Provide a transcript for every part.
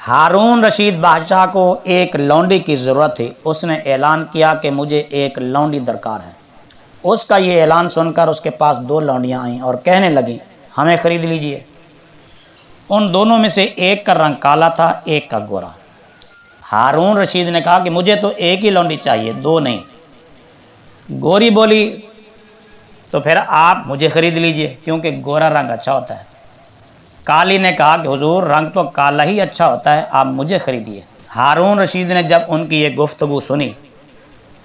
ہارون رشید بادشاہ کو ایک لونڈی کی ضرورت تھی۔ اس نے اعلان کیا کہ مجھے ایک لونڈی درکار ہے۔ اس کا یہ اعلان سن کر اس کے پاس 2 لونڈیاں آئیں اور کہنے لگیں ہمیں خرید لیجئے۔ ان دونوں میں سے ایک کا رنگ کالا تھا، ایک کا گورا۔ ہارون رشید نے کہا کہ مجھے تو ایک ہی لونڈی چاہیے، 2 نہیں۔ گوری بولی تو پھر آپ مجھے خرید لیجئے کیونکہ گورا رنگ اچھا ہوتا ہے۔ کالی نے کہا کہ حضور رنگ تو کالا ہی اچھا ہوتا ہے، آپ مجھے خریدیے۔ ہارون رشید نے جب ان کی یہ گفتگو سنی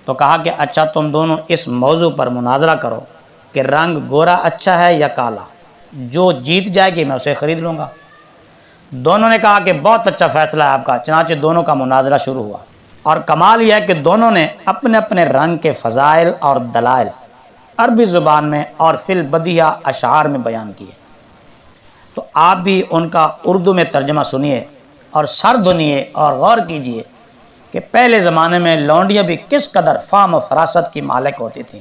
تو کہا کہ اچھا تم دونوں اس موضوع پر مناظرہ کرو کہ رنگ گورا اچھا ہے یا کالا، جو جیت جائے گی میں اسے خرید لوں گا۔ دونوں نے کہا کہ بہت اچھا فیصلہ ہے آپ کا۔ چنانچہ دونوں کا مناظرہ شروع ہوا، اور کمال یہ ہے کہ دونوں نے اپنے اپنے رنگ کے فضائل اور دلائل عربی زبان میں اور فی البدیہہ اشعار میں بیان کیے۔ تو آپ بھی ان کا اردو میں ترجمہ سنیے اور سر دھنیے اور غور کیجئے کہ پہلے زمانے میں لونڈیاں بھی کس قدر فہم و فراست کی مالک ہوتی تھیں۔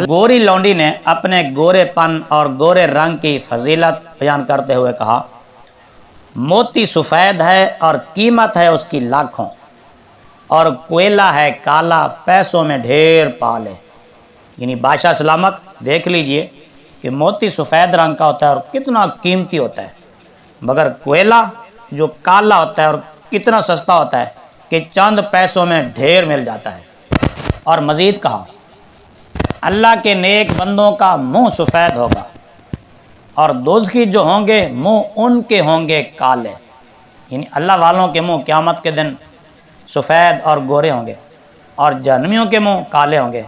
گوری لونڈی نے اپنے گورے پن اور گورے رنگ کی فضیلت بیان کرتے ہوئے کہا موتی سفید ہے اور قیمت ہے اس کی لاکھوں، اور کوئلہ ہے کالا پیسوں میں ڈھیر پالے۔ یعنی بادشاہ سلامت دیکھ لیجئے کہ موتی سفید رنگ کا ہوتا ہے اور کتنا قیمتی ہوتا ہے، مگر کوئلہ جو کالا ہوتا ہے اور کتنا سستا ہوتا ہے کہ چند پیسوں میں ڈھیر مل جاتا ہے۔ اور مزید کہا اللہ کے نیک بندوں کا منہ سفید ہوگا اور دوزخی جو ہوں گے منہ ان کے ہوں گے کالے۔ یعنی اللہ والوں کے منہ قیامت کے دن سفید اور گورے ہوں گے اور جہنمیوں کے منہ کالے ہوں گے۔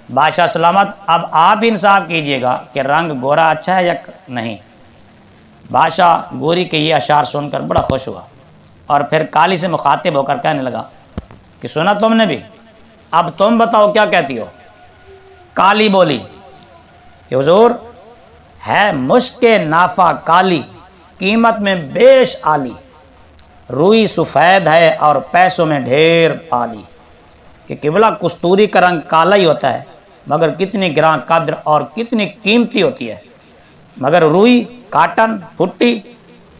بادشاہ سلامت اب آپ انصاف کیجئے گا کہ رنگ گورا اچھا ہے یا نہیں۔ بادشاہ گوری کے یہ اشعار سن کر بڑا خوش ہوا اور پھر کالی سے مخاطب ہو کر کہنے لگا کہ سنا تم نے بھی، اب تم بتاؤ کیا کہتی ہو۔ کالی بولی کہ حضور ہے مشک نافع کالی، قیمت میں بیش عالی، روئی سفید ہے اور پیسوں میں ڈھیر پالی۔ کہ قبلہ کستوری کا رنگ کالا ہی ہوتا ہے مگر کتنی گراں قدر اور کتنی قیمتی ہوتی ہے، مگر روئی کاٹن پھٹی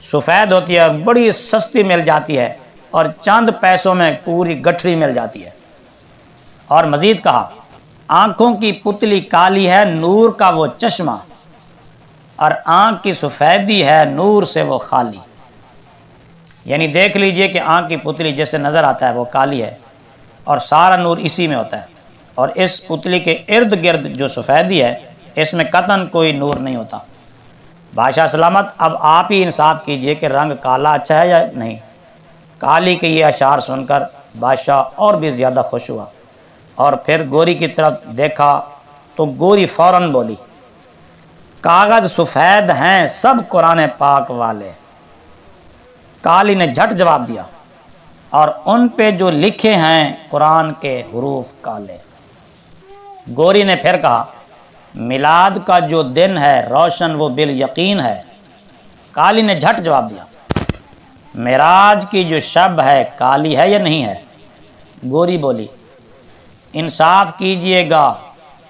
سفید ہوتی ہے، بڑی سستی مل جاتی ہے اور چند پیسوں میں پوری گٹھڑی مل جاتی ہے۔ اور مزید کہا آنکھوں کی پتلی کالی ہے نور کا وہ چشمہ، اور آنکھ کی سفیدی ہے نور سے وہ خالی۔ یعنی دیکھ لیجئے کہ آنکھ کی پتلی جیسے نظر آتا ہے وہ کالی ہے اور سارا نور اسی میں ہوتا ہے، اور اس پتلی کے ارد گرد جو سفیدی ہے اس میں قطعاً کوئی نور نہیں ہوتا۔ بادشاہ سلامت اب آپ ہی انصاف کیجئے کہ رنگ کالا اچھا ہے یا نہیں۔ کالی کے یہ اشعار سن کر بادشاہ اور بھی زیادہ خوش ہوا اور پھر گوری کی طرف دیکھا تو گوری فوراً بولی کاغذ سفید ہیں سب قرآن پاک والے۔ کالی نے جھٹ جواب دیا اور ان پہ جو لکھے ہیں قرآن کے حروف کالے۔ گوری نے پھر کہا میلاد کا جو دن ہے روشن وہ بالیقین ہے۔ کالی نے جھٹ جواب دیا معراج کی جو شب ہے کالی ہے یا نہیں ہے۔ گوری بولی انصاف کیجئے گا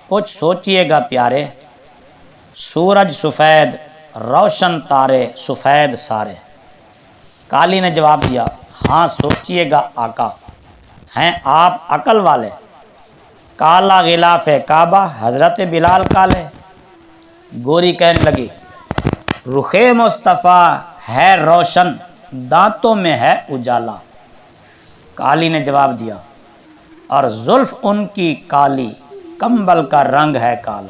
کچھ سوچئے گا پیارے، سورج سفید روشن تارے سفید سارے۔ کالی نے جواب دیا ہاں سوچئے گا آقا، ہیں آپ عقل والے، کالا غلاف کعبہ حضرت بلال کالے۔ گوری کہنے لگی رخ مصطفیٰ ہے روشن دانتوں میں ہے اجالا۔ کالی نے جواب دیا اور زلف ان کی کالی کمبل کا رنگ ہے کالا۔